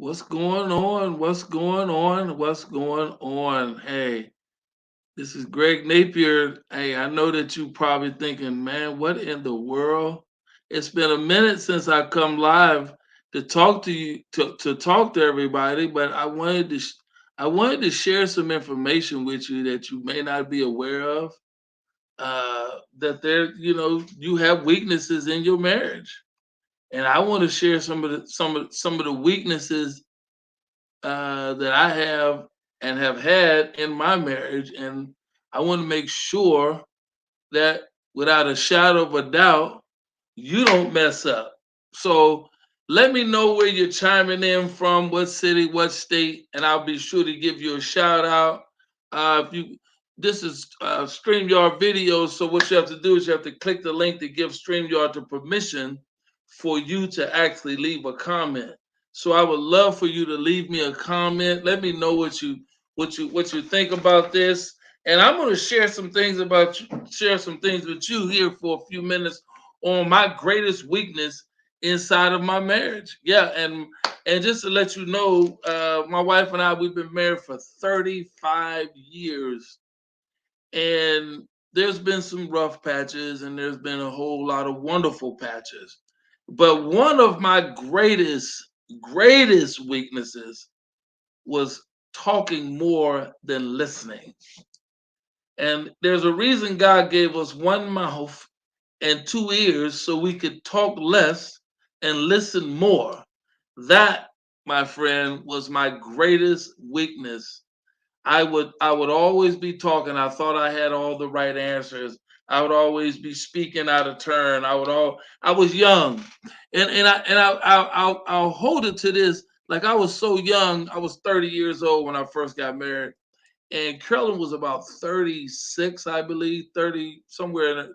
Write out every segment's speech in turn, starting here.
What's going on? What's going on? What's going on? Hey, this is Greg Napier. Hey, I know that you probably thinking, man, what in the world? It's been a minute since I come live to talk to you to talk to everybody, but I wanted to share some information with you that you may not be aware of. That you have weaknesses in your marriage, and I want to share some of the weaknesses that I have and have had in my marriage, and I want to make sure that without a shadow of a doubt, you don't mess up. So let me know where you're chiming in from, what city, what state, and I'll be sure to give you a shout out. If you This is StreamYard videos, so what you have to do is you have to click the link to give StreamYard the permission for you to actually leave a comment. So I would love for you to leave me a comment. Let me know what you think about this. And I'm going to share some things with you here for a few minutes on my greatest weakness inside of my marriage. Yeah, and just to let you know, my wife and I, we've been married for 35 years, and there's been some rough patches, and there's been a whole lot of wonderful patches. But one of my greatest weaknesses was talking more than listening. And there's a reason God gave us one mouth and two ears so we could talk less and listen more. That, my friend, was my greatest weakness. I would always be talking. I thought I had all the right answers. I would always be speaking out of turn. I was young, I'll hold it to this. Like, I was so young. I was 30 years old when I first got married, and Carolyn was about 36, I believe, 30 somewhere.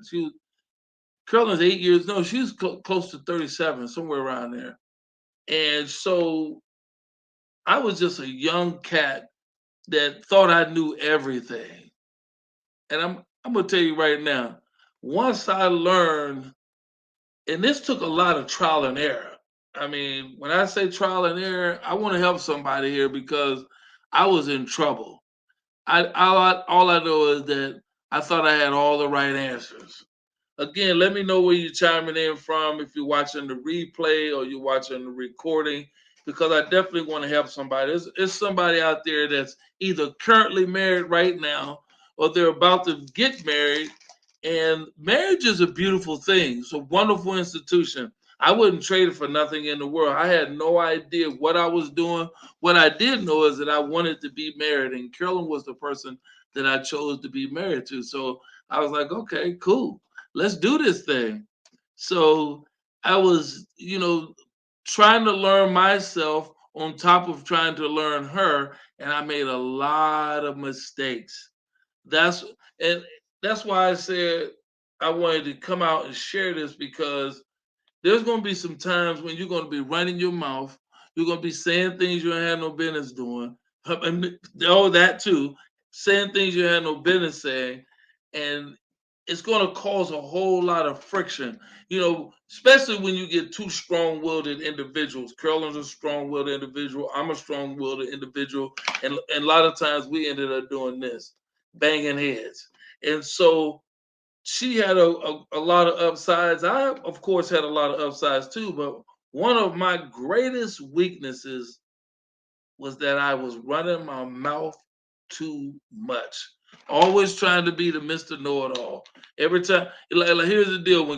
Carolyn's 8 years. No, she was close to 37, somewhere around there. And so I was just a young cat that thought I knew everything. And I'm gonna tell you right now, once I learned, and this took a lot of trial and error. I mean, when I say trial and error, I want to help somebody here because I was in trouble. All I know is that I thought I had all the right answers. Again, let me know where you're chiming in from, if you're watching the replay or you're watching the recording, because I definitely want to help somebody. There's somebody out there that's either currently married right now or they're about to get married. And marriage is a beautiful thing. It's a wonderful institution. I wouldn't trade it for nothing in the world. I had no idea what I was doing. What I did know is that I wanted to be married, and Carolyn was the person that I chose to be married to. So I was like, okay, cool, let's do this thing. So I was, trying to learn myself on top of trying to learn her, and I made a lot of mistakes. That's and that's why I said I wanted to come out and share this, because there's going to be some times when you're going to be running your mouth. You're going to be saying things you ain't had no business doing. And all that too, saying things you had no business saying, and it's going to cause a whole lot of friction. Especially when you get two strong-willed individuals. Carolyn's a strong-willed individual. I'm a strong-willed individual, and a lot of times we ended up doing this, banging heads. And so she had a lot of upsides. I, of course, had a lot of upsides too, but one of my greatest weaknesses was that I was running my mouth too much. Always trying to be the Mr. Know It All. Every time, here's the deal: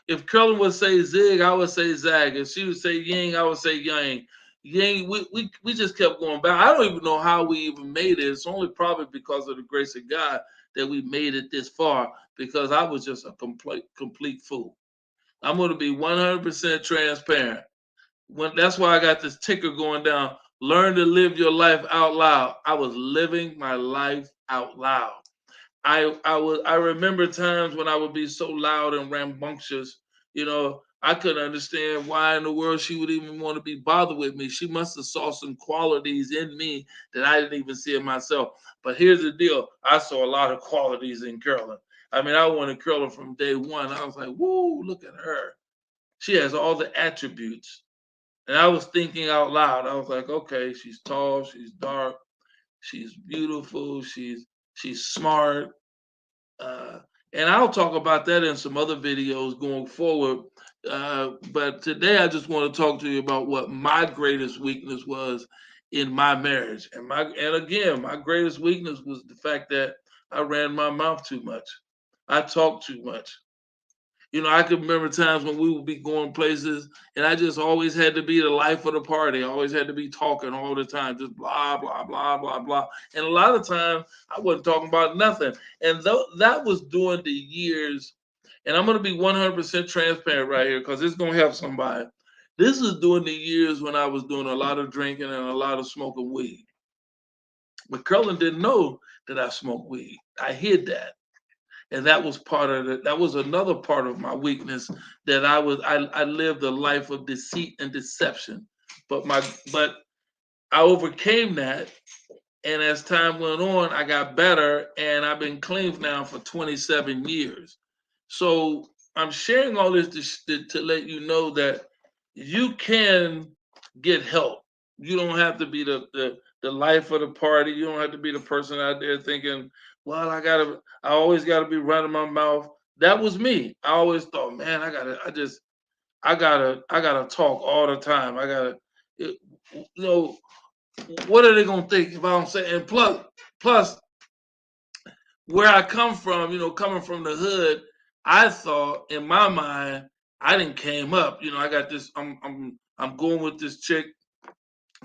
if Curlin would say zig, I would say zag. If she would say yang, I would say yang. Yang, we just kept going back. I don't even know how we even made it. It's only probably because of the grace of God that we made it this far. Because I was just a complete fool. I'm going to be 100% transparent. That's why I got this ticker going down. Learn to live your life out loud. I was living my life out loud. I remember times when I would be so loud and rambunctious. I couldn't understand why in the world she would even want to be bothered with me. She must have saw some qualities in me that I didn't even see in myself. But here's the deal: I saw a lot of qualities in Carolyn. I mean, I wanted Carolyn from day one. I was like, "Woo, look at her! She has all the attributes." And I was thinking out loud. I was like, okay, she's tall, she's dark, she's beautiful, she's smart. Uh, and I'll talk about that in some other videos going forward. But today I just want to talk to you about what my greatest weakness was in my marriage. And again, my greatest weakness was the fact that I ran my mouth too much. I talked too much. I can remember times when we would be going places and I just always had to be the life of the party. I always had to be talking all the time, just blah, blah, blah, blah, blah. And a lot of times I wasn't talking about nothing. And that was during the years, and I'm going to be 100% transparent right here because it's going to help somebody. This is during the years when I was doing a lot of drinking and a lot of smoking weed. But Curlin didn't know that I smoked weed. I hid that, and that was part of it. That was another part of my weakness, that I lived a life of deceit and deception. But I overcame that, and as time went on I got better, and I've been clean now for 27 years. So I'm sharing all this to let you know that you can get help. You don't have to be the life of the party. You don't have to be the person out there thinking, well, I always gotta be running my mouth. That was me. I always thought, man, I gotta talk all the time. You know, what are they gonna think if I don't say? And plus, where I come from, coming from the hood, I thought in my mind I didn't came up. I got this. I'm going with this chick,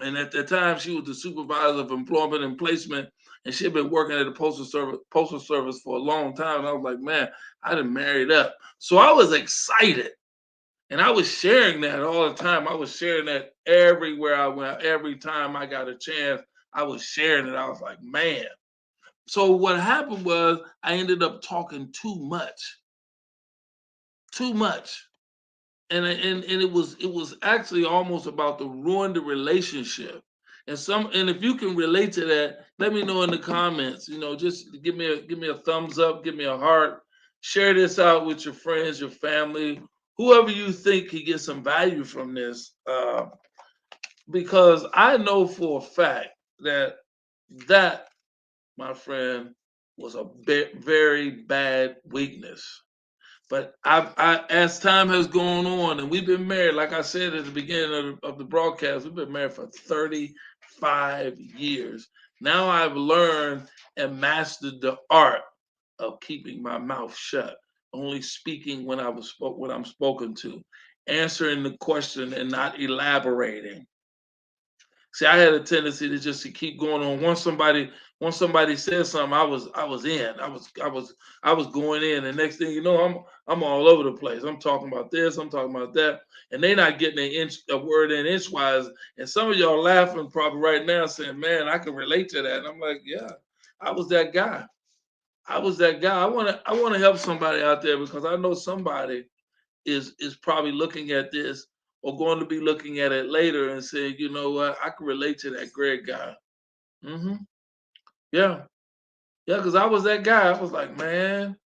and at that time she was the supervisor of employment and placement, and she had been working at the postal service for a long time. And I was like, man, I done married up. So I was excited. And I was sharing that all the time. I was sharing that everywhere I went. Every time I got a chance, I was sharing it. I was like, man. So what happened was I ended up talking too much, too much. And it was actually almost about to ruin the relationship. And if you can relate to that, let me know in the comments. Just give me a thumbs up, give me a heart. Share this out with your friends, your family, whoever you think could get some value from this. Because I know for a fact that my friend, was a very bad weakness. But as time has gone on, and we've been married, like I said at the beginning of the broadcast, we've been married for 35 years. Now I've learned and mastered the art of keeping my mouth shut, only speaking when I'm spoken to, answering the question and not elaborating. See, I had a tendency to keep going on. Once somebody said something, I was in. I was going in. And next thing you know, I'm all over the place. I'm talking about this, I'm talking about that. And they not getting a word in inchwise. And some of y'all laughing probably right now saying, man, I can relate to that. And I'm like, yeah, I was that guy. I was that guy. I wanna help somebody out there, because I know somebody is probably looking at this, or going to be looking at it later and saying, you know what, I can relate to that Greg guy. Hmm. Yeah, yeah, because I was that guy. I was like, man,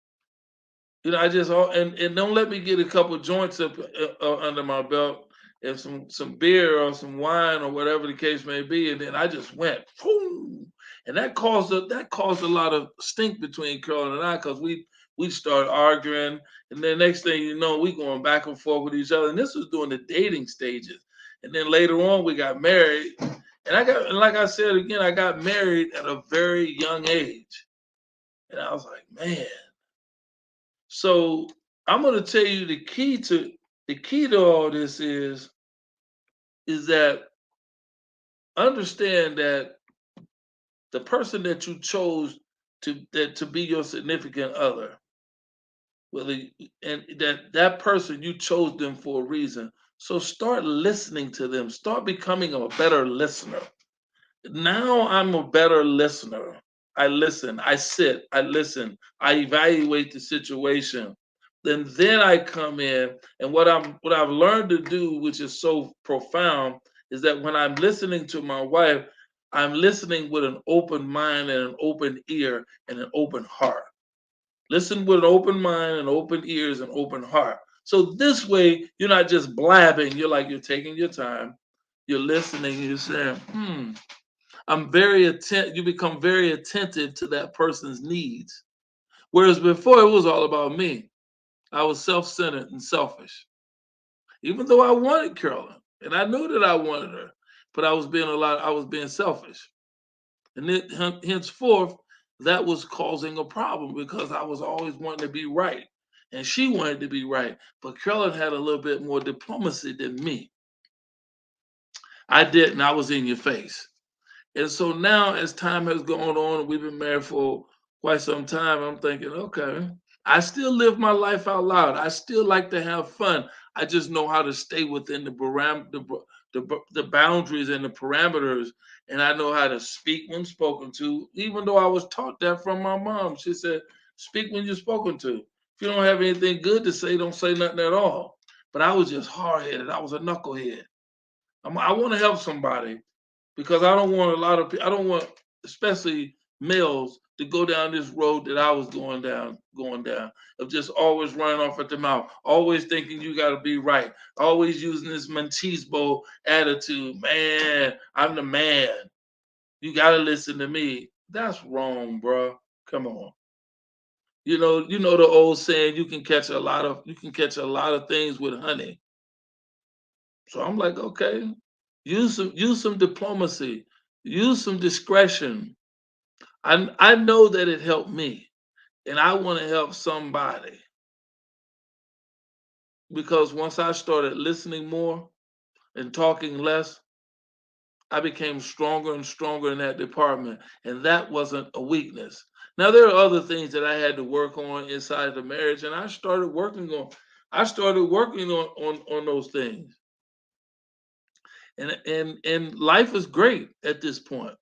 I just and don't let me get a couple joints up under my belt, and some beer or some wine or whatever the case may be, and then I just went, boom, and that caused a lot of stink between Carol and I, because we started arguing, and then next thing you know, we going back and forth with each other, and this was during the dating stages, and then later on we got married, and like I said again, I got married at a very young age, and I was like, man. So I'm going to tell you the key to all this is that understand that the person that you chose to be your significant other, whether and that person, you chose them for a reason. So start listening to them. Start becoming a better listener. Now I'm a better listener. I listen, I sit, I listen, I evaluate the situation. Then I come in, and what I've learned to do, which is so profound, is that when I'm listening to my wife, I'm listening with an open mind and an open ear and an open heart. Listen with an open mind and open ears and open heart. So this way, you're not just blabbing. You're like, you're taking your time. You're listening. You're saying, I'm very attentive. You become very attentive to that person's needs. Whereas before, it was all about me. I was self-centered and selfish. Even though I wanted Carolyn, and I knew that I wanted her, but I was being selfish. And then, henceforth, that was causing a problem because I was always wanting to be right. And she wanted to be right. But Carolyn had a little bit more diplomacy than me. I didn't. I was in your face. And so now, as time has gone on, and we've been married for quite some time, I'm thinking, okay, I still live my life out loud. I still like to have fun. I just know how to stay within the boundaries and the parameters, and I know how to speak when spoken to. Even though I was taught that from my mom, she said, "Speak when you're spoken to. If you don't have anything good to say, don't say nothing at all." But I was just hard headed. I was a knucklehead. I want to help somebody, because I don't want a lot of people, I don't want, especially males, to go down this road that I was going down, of just always running off at the mouth, always thinking you got to be right, always using this machismo attitude. Man, I'm the man. You got to listen to me. That's wrong, bro. Come on. You know the old saying, you can catch a lot of things with honey. So I'm like, okay, use some diplomacy, use some discretion. I know that it helped me, and I want to help somebody, because once I started listening more and talking less, I became stronger and stronger in that department, and that wasn't a weakness. Now there are other things that I had to work on inside the marriage, and I started working on those things. And life is great at this point.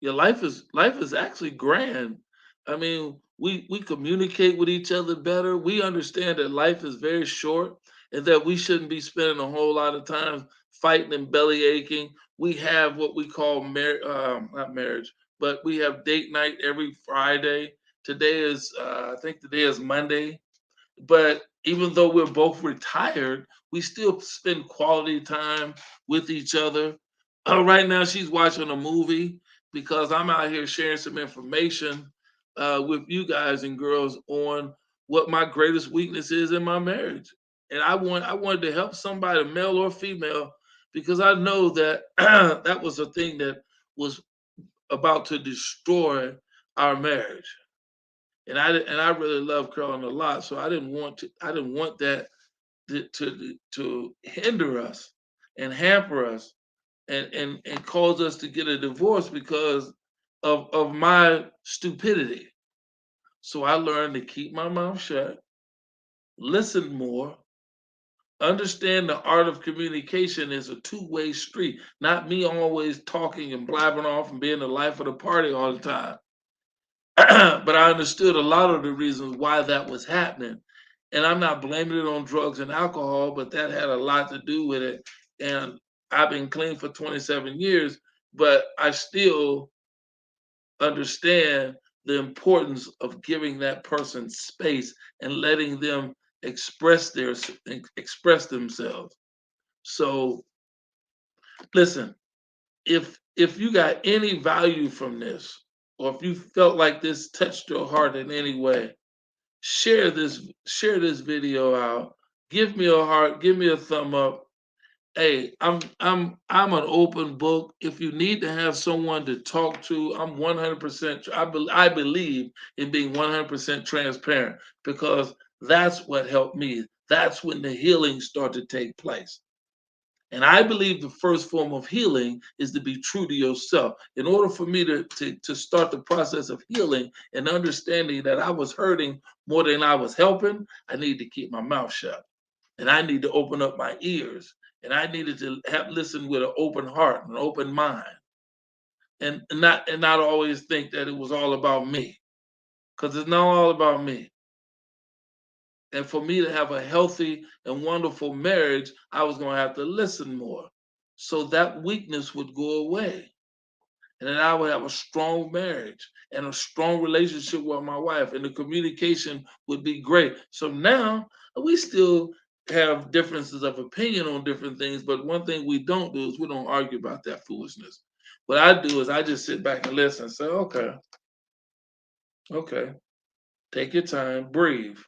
Your life is actually grand. I mean, we communicate with each other better. We understand that life is very short, and that we shouldn't be spending a whole lot of time fighting and belly aching. We have what we call not marriage, but we have date night every Friday. I think today is Monday. But even though we're both retired, we still spend quality time with each other. Right now, she's watching a movie because I'm out here sharing some information with you guys and girls on what my greatest weakness is in my marriage. And I wanted to help somebody, male or female, because I know that that was a thing that was about to destroy our marriage. And I really love Carolyn a lot, so I didn't want that to hinder us and hamper us, and cause us to get a divorce because of my stupidity. So I learned to keep my mouth shut, listen more, understand the art of communication is a two-way street, not me always talking and blabbing off and being the life of the party all the time. But I understood a lot of the reasons why that was happening. And I'm not blaming it on drugs and alcohol, but that had a lot to do with it. And I've been clean for 27 years, but I still understand the importance of giving that person space and letting them express themselves. So listen, if you got any value from this, or if you felt like this touched your heart in any way, share this video out. Give me a heart, give me a thumb up. Hey, I'm an open book. If you need to have someone to talk to, I'm 100%. I believe in being 100% transparent, because that's what helped me. That's when the healing started to take place. And I believe the first form of healing is to be true to yourself. In order for me to start the process of healing and understanding that I was hurting more than I was helping, I need to keep my mouth shut. And I need to open up my ears. And I needed to have listen with an open heart and an open mind. And not always think that it was all about me. Because it's not all about me. And for me to have a healthy and wonderful marriage, I was going to have to listen more. So that weakness would go away. And then I would have a strong marriage and a strong relationship with my wife, and the communication would be great. So now we still have differences of opinion on different things, but one thing we don't do is we don't argue about that foolishness. What I do is I just sit back and listen and say, okay, okay, take your time, breathe.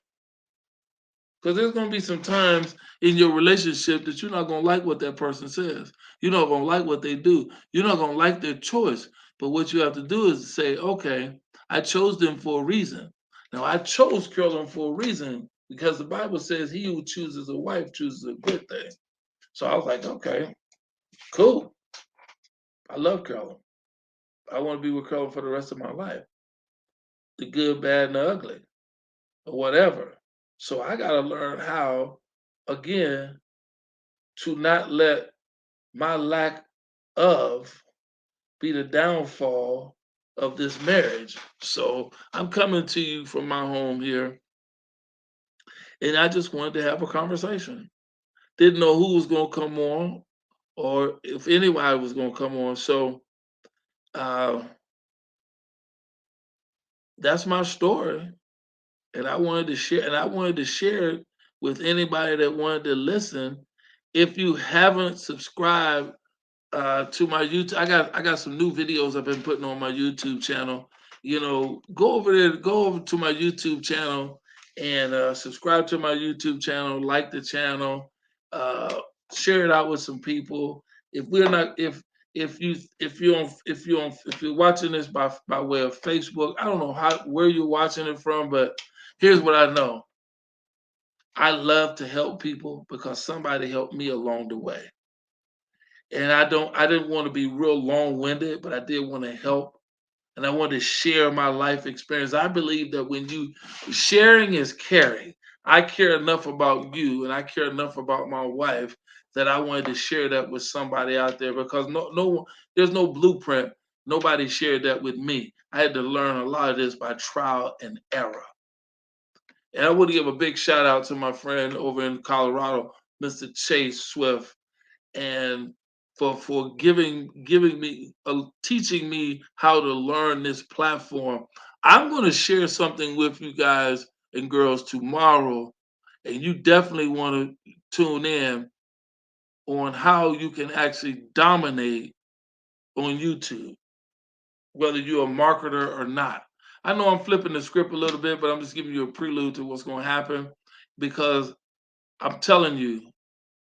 Because there's going to be some times in your relationship that you're not going to like what that person says. You're not going to like what they do. You're not going to like their choice. But what you have to do is say, okay, I chose them for a reason. Now, I chose Carolyn for a reason because the Bible says he who chooses a wife chooses a good thing. So I was like, okay, cool. I love Carolyn. I want to be with Carolyn for the rest of my life, the good, bad, and the ugly, or whatever. So I got to learn how, again, to not let my lack of be the downfall of this marriage. So I'm coming to you from my home here, and I just wanted to have a conversation. Didn't know who was going to come on or if anybody was going to come on. So uh, that's my story, and I wanted to share. And I wanted to share it with anybody that wanted to listen. If you haven't subscribed to my YouTube. I got some new videos I've been putting on my YouTube channel. You know, go over there, go over to my YouTube channel and subscribe to my YouTube channel, like the channel, uh, share it out with some people. If we're not, if you're watching this by way of Facebook, I don't know how where you're watching it from, but here's what I know. I love to help people because somebody helped me along the way. And I didn't want to be real long-winded, but I did want to help and I wanted to share my life experience. I believe that when you sharing is caring. I care enough about you and I care enough about my wife that I wanted to share that with somebody out there because there's no blueprint. Nobody shared that with me. I had to learn a lot of this by trial and error. And I want to give a big shout out to my friend over in Colorado, Mr. Chase Swift, and for giving me teaching me how to learn this platform. I'm going to share something with you guys and girls tomorrow, and you definitely want to tune in on how you can actually dominate on YouTube, whether you're a marketer or not. I know I'm flipping the script a little bit, but I'm just giving you a prelude to what's going to happen because I'm telling you,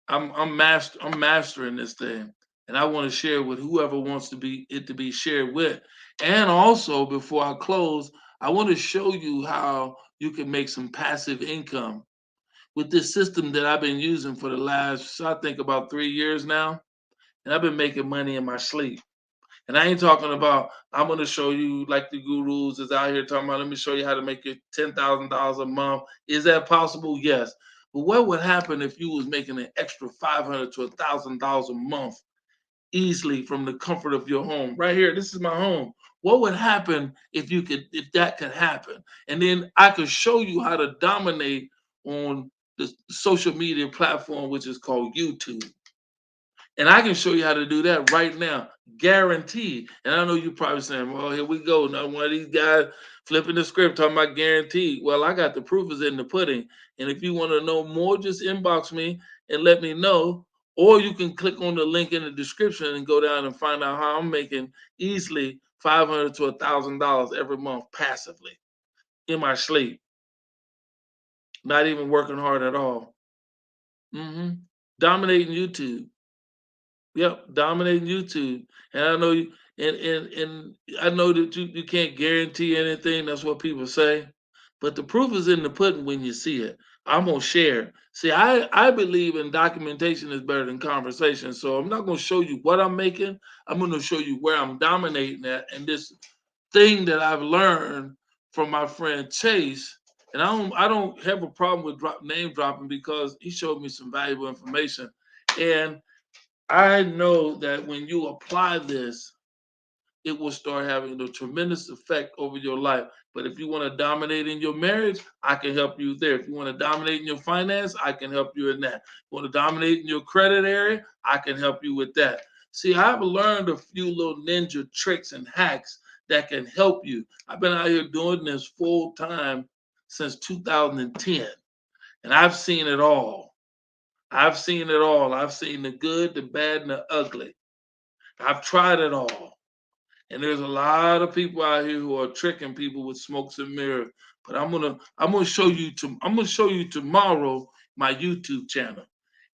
I'm mastering this thing, and I want to share with whoever wants to be shared with. And also, before I close, I want to show you how you can make some passive income with this system that I've been using for the last, I think, about 3 years now, and I've been making money in my sleep. And I ain't talking about I'm gonna show you like the gurus is out here talking about. Let me show you how to make it $10,000 a month. Is that possible? Yes. But what would happen if you was making an extra $500 to $1,000 a month easily from the comfort of your home? Right here, this is my home. What would happen if that could happen? And then I could show you how to dominate on the social media platform, which is called YouTube. And I can show you how to do that right now, guaranteed. And I know you're probably saying, well, here we go. Now, one of these guys flipping the script talking about guaranteed. Well, I got the proof is in the pudding. And if you want to know more, just inbox me and let me know. Or you can click on the link in the description and go down and find out how I'm making easily $500 to $1,000 every month passively in my sleep, not even working hard at all. Dominating YouTube. Yep, dominating YouTube. And I know you and I know that you can't guarantee anything. That's what people say. But the proof is in the pudding when you see it. I'm gonna share. See, I believe in documentation is better than conversation. So I'm not gonna show you what I'm making. I'm gonna show you where I'm dominating at and this thing that I've learned from my friend Chase. And I don't have a problem with name dropping because he showed me some valuable information. And I know that when you apply this, it will start having a tremendous effect over your life. But if you want to dominate in your marriage, I can help you there. If you want to dominate in your finance, I can help you in that. If you want to dominate in your credit area, I can help you with that. See, I've learned a few little ninja tricks and hacks that can help you. I've been out here doing this full time since 2010, and I've seen it all. I've seen it all. I've seen the good, the bad, and the ugly. I've tried it all. And there's a lot of people out here who are tricking people with smokes and mirrors. But I'm gonna show you I'm gonna show you tomorrow my YouTube channel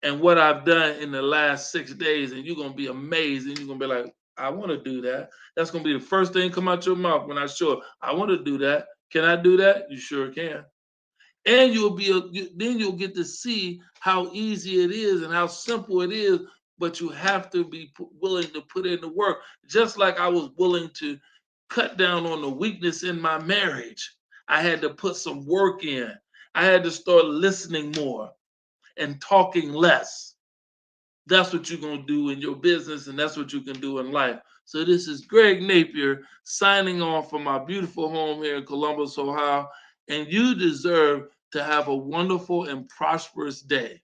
and what I've done in the last 6 days, and you're gonna be amazed, and you're gonna be like, I want to do that. That's gonna be the first thing come out your mouth when I show it. I want to do that. Can I do that? You sure can. And then you'll get to see how easy it is and how simple it is. But you have to be willing to put in the work, just like I was willing to cut down on the weakness in my marriage. I had to put some work in. I had to start listening more and talking less. That's what you're going to do in your business, and that's what you can do in life. So, this is Greg Napier signing off from my beautiful home here in Columbus, Ohio. And you deserve to have a wonderful and prosperous day.